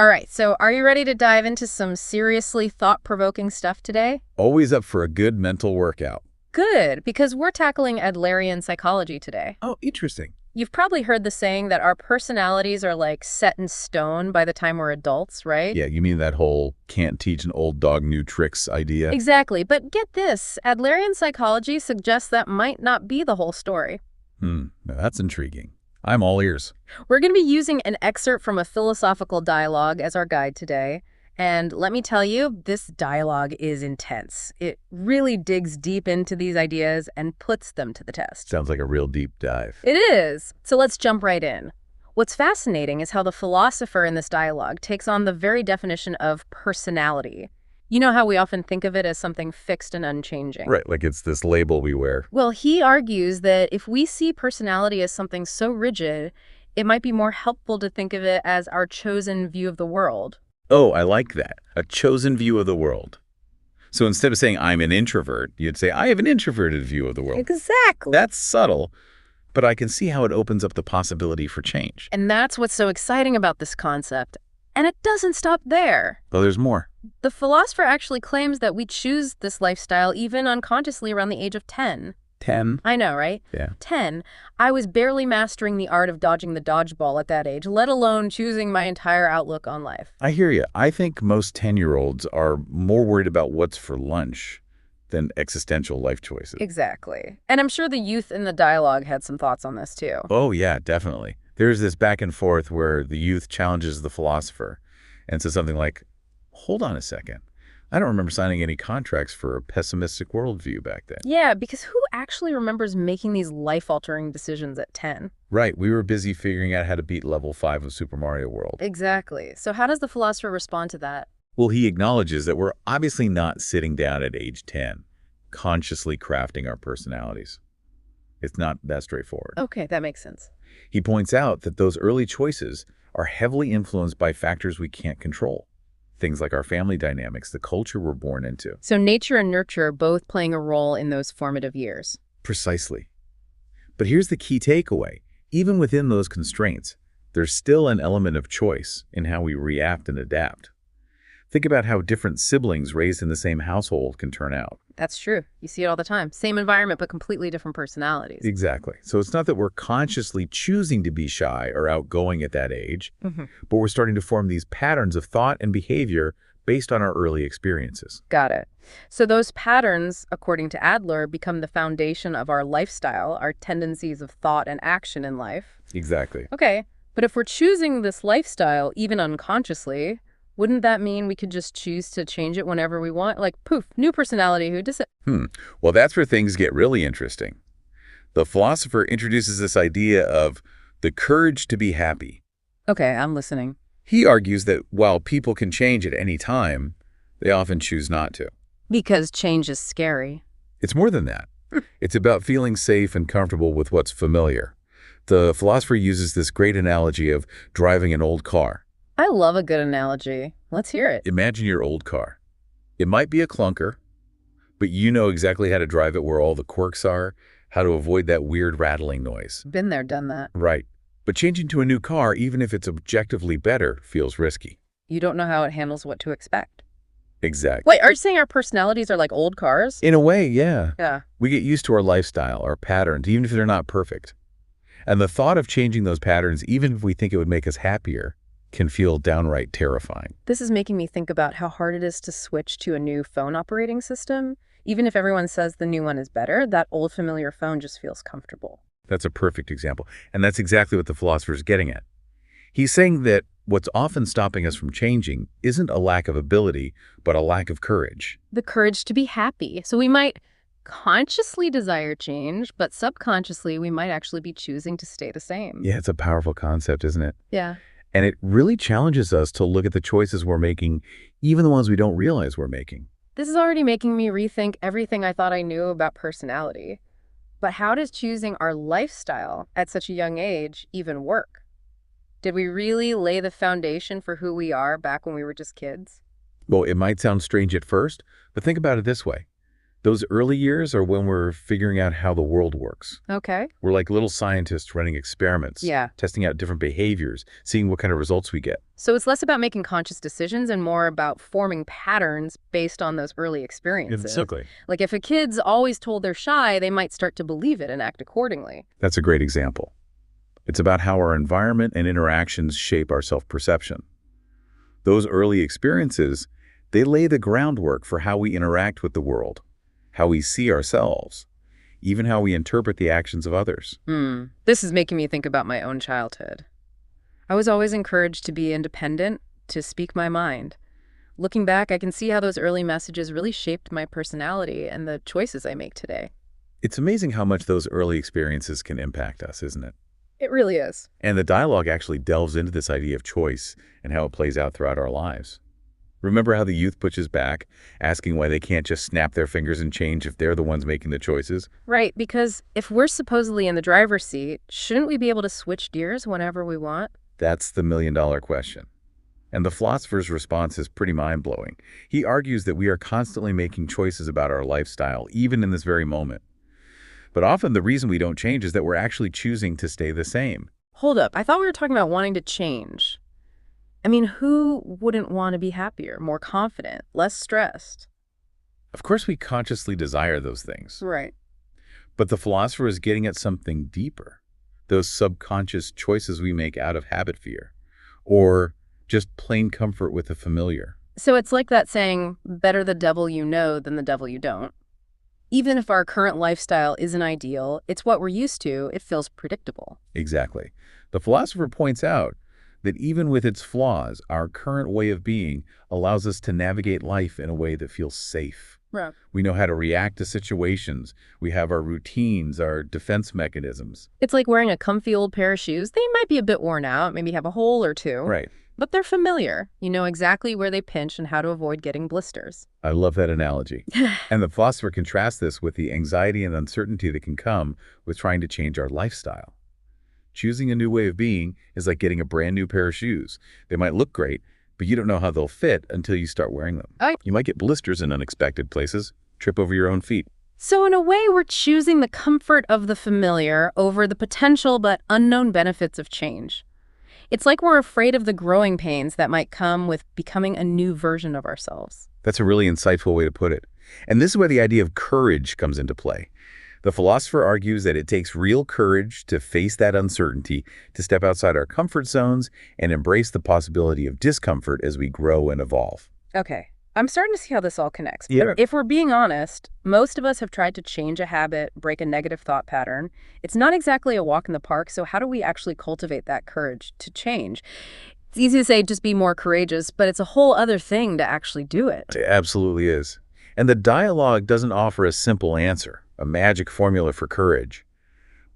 All right, so are you ready to dive into some seriously thought-provoking stuff today? Always up for a good mental workout. Good, because we're tackling Adlerian psychology today. Oh, interesting. You've probably heard the saying that our personalities are like set in stone by the time we're adults, right? Yeah, you mean that whole can't teach an old dog new tricks idea? Exactly, but get this, Adlerian psychology suggests that might not be the whole story. Now that's intriguing. I'm all ears. We're going to be using an excerpt from a philosophical dialogue as our guide today. And let me tell you, this dialogue is intense. It really digs deep into these ideas and puts them to the test. Sounds like a real deep dive. It is. So let's jump right in. What's fascinating is how the philosopher in this dialogue takes on the very definition of personality. You know how we often think of it as something fixed and unchanging. Right, like it's this label we wear. Well, he argues that if we see personality as something so rigid, it might be more helpful to think of it as our chosen view of the world. Oh, I like that. A chosen view of the world. So instead of saying I'm an introvert, you'd say I have an introverted view of the world. Exactly. That's subtle, but I can see how it opens up the possibility for change. And that's what's so exciting about this concept. And it doesn't stop there. Well, there's more. The philosopher actually claims that we choose this lifestyle even unconsciously around the age of 10. 10. I know, right? Yeah. 10. I was barely mastering the art of dodging the dodgeball at that age, let alone choosing my entire outlook on life. I hear you. I think most 10-year-olds are more worried about what's for lunch than existential life choices. Exactly. And I'm sure the youth in the dialogue had some thoughts on this too. Oh, yeah, definitely. There's this back and forth where the youth challenges the philosopher and says something like, hold on a second. I don't remember signing any contracts for a pessimistic worldview back then. Yeah, because who actually remembers making these life-altering decisions at 10? Right. We were busy figuring out how to beat level 5 of Super Mario World. Exactly. So how does the philosopher respond to that? Well, he acknowledges that we're obviously not sitting down at age 10, consciously crafting our personalities. It's not that straightforward. Okay, that makes sense. He points out that those early choices are heavily influenced by factors we can't control. Things like our family dynamics, the culture we're born into. So nature and nurture are both playing a role in those formative years. Precisely. But here's the key takeaway. Even within those constraints, there's still an element of choice in how we react and adapt. Think about how different siblings raised in the same household can turn out. That's true. You see it all the time. Same environment, but completely different personalities. Exactly. So it's not that we're consciously choosing to be shy or outgoing at that age, but we're starting to form these patterns of thought and behavior based on our early experiences. Got it. So those patterns, according to Adler, become the foundation of our lifestyle, our tendencies of thought and action in life. Exactly. Okay, but if we're choosing this lifestyle, even unconsciously, wouldn't that mean we could just choose to change it whenever we want? Like, poof, new personality, who does it? Well, that's where things get really interesting. The philosopher introduces this idea of the courage to be happy. Okay, I'm listening. He argues that while people can change at any time, they often choose not to. Because change is scary. It's more than that. It's about feeling safe and comfortable with what's familiar. The philosopher uses this great analogy of driving an old car. I love a good analogy. Let's hear it. Imagine your old car. It might be a clunker, but you know exactly how to drive it where all the quirks are, how to avoid that weird rattling noise. Been there, done that. Right. But changing to a new car, even if it's objectively better, feels risky. You don't know how it handles what to expect. Exactly. Wait, are you saying our personalities are like old cars? In a way, yeah. Yeah. We get used to our lifestyle, our patterns, even if they're not perfect. And the thought of changing those patterns, even if we think it would make us happier, can feel downright terrifying. This is making me think about how hard it is to switch to a new phone operating system. Even if everyone says the new one is better, that old familiar phone just feels comfortable. That's a perfect example. And that's exactly what the philosopher is getting at. He's saying that what's often stopping us from changing isn't a lack of ability, but a lack of courage. The courage to be happy. So we might consciously desire change, but subconsciously we might actually be choosing to stay the same. Yeah, it's a powerful concept, isn't it? Yeah. And it really challenges us to look at the choices we're making, even the ones we don't realize we're making. This is already making me rethink everything I thought I knew about personality. But how does choosing our lifestyle at such a young age even work? Did we really lay the foundation for who we are back when we were just kids? Well, it might sound strange at first, but think about it this way. Those early years are when we're figuring out how the world works. Okay. We're like little scientists running experiments, Yeah. testing out different behaviors, seeing what kind of results we get. So it's less about making conscious decisions and more about forming patterns based on those early experiences. Exactly. Like if a kid's always told they're shy, they might start to believe it and act accordingly. That's a great example. It's about how our environment and interactions shape our self-perception. Those early experiences, they lay the groundwork for how we interact with the world, how we see ourselves, even how we interpret the actions of others. This is making me think about my own childhood. I was always encouraged to be independent, to speak my mind. Looking back, I can see how those early messages really shaped my personality and the choices I make today. It's amazing how much those early experiences can impact us, isn't it? It really is. And the dialogue actually delves into this idea of choice and how it plays out throughout our lives. Remember how the youth pushes back, asking why they can't just snap their fingers and change if they're the ones making the choices? Right, because if we're supposedly in the driver's seat, shouldn't we be able to switch gears whenever we want? That's the million-dollar question. And the philosopher's response is pretty mind-blowing. He argues that we are constantly making choices about our lifestyle, even in this very moment. But often the reason we don't change is that we're actually choosing to stay the same. Hold up, I thought we were talking about wanting to change. I mean, who wouldn't want to be happier, more confident, less stressed? Of course, we consciously desire those things. Right. But the philosopher is getting at something deeper. Those subconscious choices we make out of habit fear, or just plain comfort with the familiar. So it's like that saying, better the devil you know than the devil you don't. Even if our current lifestyle isn't ideal, it's what we're used to, it feels predictable. Exactly. The philosopher points out that even with its flaws, our current way of being allows us to navigate life in a way that feels safe. Right. We know how to react to situations. We have our routines, our defense mechanisms. It's like wearing a comfy old pair of shoes. They might be a bit worn out, maybe have a hole or two. Right. But they're familiar. You know exactly where they pinch and how to avoid getting blisters. I love that analogy. And the philosopher contrasts this with the anxiety and uncertainty that can come with trying to change our lifestyle. Choosing a new way of being is like getting a brand new pair of shoes. They might look great, but you don't know how they'll fit until you start wearing them. You might get blisters in unexpected places, trip over your own feet. So in a way, we're choosing the comfort of the familiar over the potential but unknown benefits of change. It's like we're afraid of the growing pains that might come with becoming a new version of ourselves. That's a really insightful way to put it. And this is where the idea of courage comes into play. The philosopher argues that it takes real courage to face that uncertainty, to step outside our comfort zones and embrace the possibility of discomfort as we grow and evolve. Okay, I'm starting to see how this all connects. Yeah. But if we're being honest, most of us have tried to change a habit, break a negative thought pattern. It's not exactly a walk in the park, so how do we actually cultivate that courage to change? It's easy to say just be more courageous, but it's a whole other thing to actually do it. It absolutely is. And the dialogue doesn't offer a simple answer, a magic formula for courage.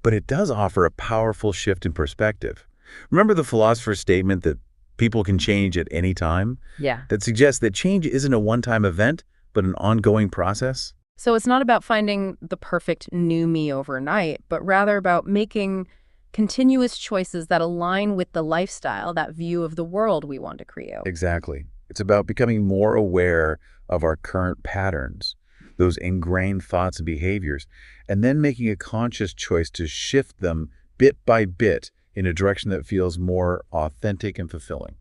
But it does offer a powerful shift in perspective. Remember the philosopher's statement that people can change at any time? Yeah. That suggests that change isn't a one-time event, but an ongoing process? So it's not about finding the perfect new me overnight, but rather about making continuous choices that align with the lifestyle, that view of the world we want to create. Exactly. It's about becoming more aware of our current patterns, those ingrained thoughts and behaviors, and then making a conscious choice to shift them bit by bit in a direction that feels more authentic and fulfilling.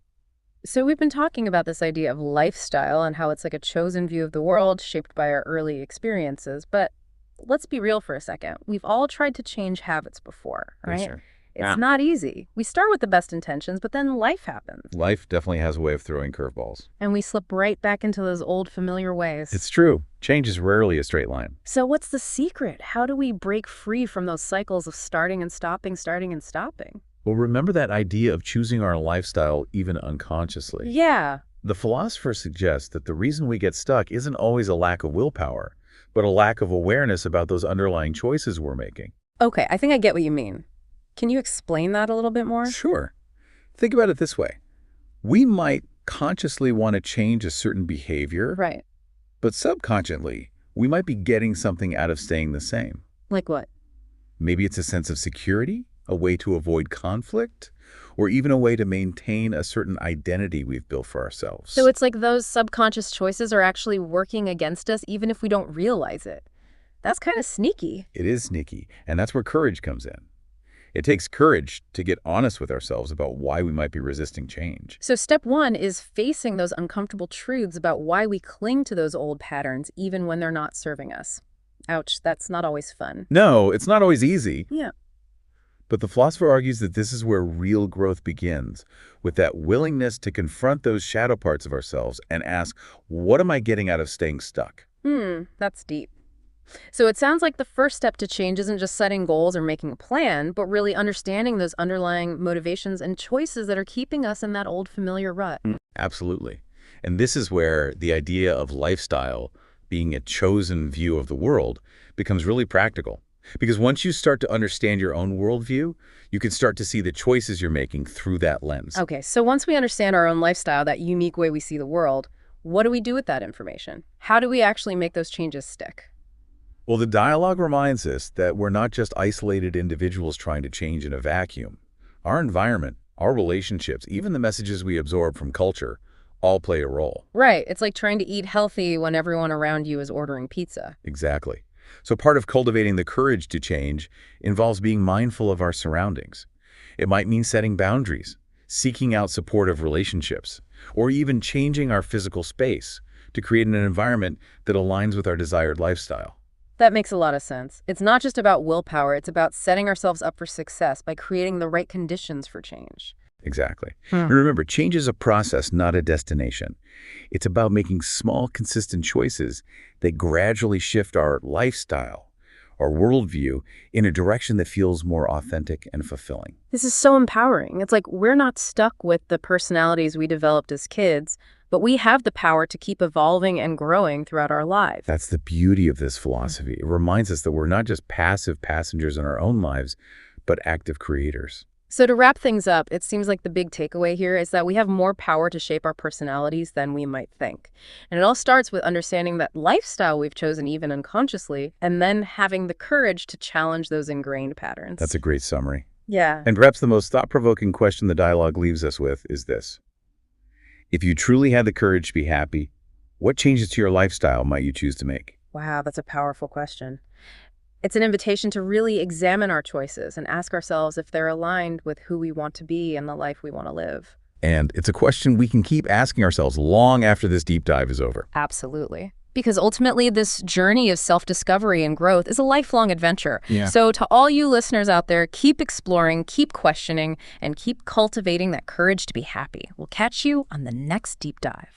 So we've been talking about this idea of lifestyle and how it's like a chosen view of the world shaped by our early experiences. But let's be real for a second. We've all tried to change habits before, right? Sure. It's not easy. We start with the best intentions, but then life happens. Life definitely has a way of throwing curveballs. And we slip right back into those old familiar ways. It's true. Change is rarely a straight line. So what's the secret? How do we break free from those cycles of starting and stopping, starting and stopping? Well, remember that idea of choosing our lifestyle even unconsciously. Yeah. The philosopher suggests that the reason we get stuck isn't always a lack of willpower, but a lack of awareness about those underlying choices we're making. Okay, I think I get what you mean. Can you explain that a little bit more? Sure. Think about it this way. We might consciously want to change a certain behavior, Right. but subconsciously, we might be getting something out of staying the same. Like what? Maybe it's a sense of security, a way to avoid conflict, or even a way to maintain a certain identity we've built for ourselves. So it's like those subconscious choices are actually working against us even if we don't realize it. That's kind of sneaky. It is sneaky, and that's where courage comes in. It takes courage to get honest with ourselves about why we might be resisting change. So step one is facing those uncomfortable truths about why we cling to those old patterns even when they're not serving us. Ouch, that's not always fun. No, it's not always easy. Yeah. But the philosopher argues that this is where real growth begins, with that willingness to confront those shadow parts of ourselves and ask, what am I getting out of staying stuck? That's deep. So it sounds like the first step to change isn't just setting goals or making a plan, but really understanding those underlying motivations and choices that are keeping us in that old familiar rut. Absolutely. And this is where the idea of lifestyle being a chosen view of the world becomes really practical. Because once you start to understand your own worldview, you can start to see the choices you're making through that lens. Okay, so once we understand our own lifestyle, that unique way we see the world, what do we do with that information? How do we actually make those changes stick? Well, the dialogue reminds us that we're not just isolated individuals trying to change in a vacuum. Our environment, our relationships, even the messages we absorb from culture, all play a role. Right, it's like trying to eat healthy when everyone around you is ordering pizza. Exactly. So part of cultivating the courage to change involves being mindful of our surroundings. It might mean setting boundaries, seeking out supportive relationships, or even changing our physical space to create an environment that aligns with our desired lifestyle. That makes a lot of sense. It's not just about willpower, it's about setting ourselves up for success by creating the right conditions for change. Exactly. And remember, change is a process, not a destination. It's about making small, consistent choices that gradually shift our lifestyle, our worldview, in a direction that feels more authentic and fulfilling. This is so empowering. It's like we're not stuck with the personalities we developed as kids, but we have the power to keep evolving and growing throughout our lives. That's the beauty of this philosophy. It reminds us that we're not just passive passengers in our own lives, but active creators. So to wrap things up, it seems like the big takeaway here is that we have more power to shape our personalities than we might think. And it all starts with understanding that lifestyle we've chosen even unconsciously, and then having the courage to challenge those ingrained patterns. That's a great summary. Yeah. And perhaps the most thought-provoking question the dialogue leaves us with is this. If you truly had the courage to be happy, what changes to your lifestyle might you choose to make? Wow, that's a powerful question. It's an invitation to really examine our choices and ask ourselves if they're aligned with who we want to be and the life we want to live. And it's a question we can keep asking ourselves long after this deep dive is over. Absolutely. Because ultimately, this journey of self-discovery and growth is a lifelong adventure. Yeah. So to all you listeners out there, keep exploring, keep questioning, and keep cultivating that courage to be happy. We'll catch you on the next deep dive.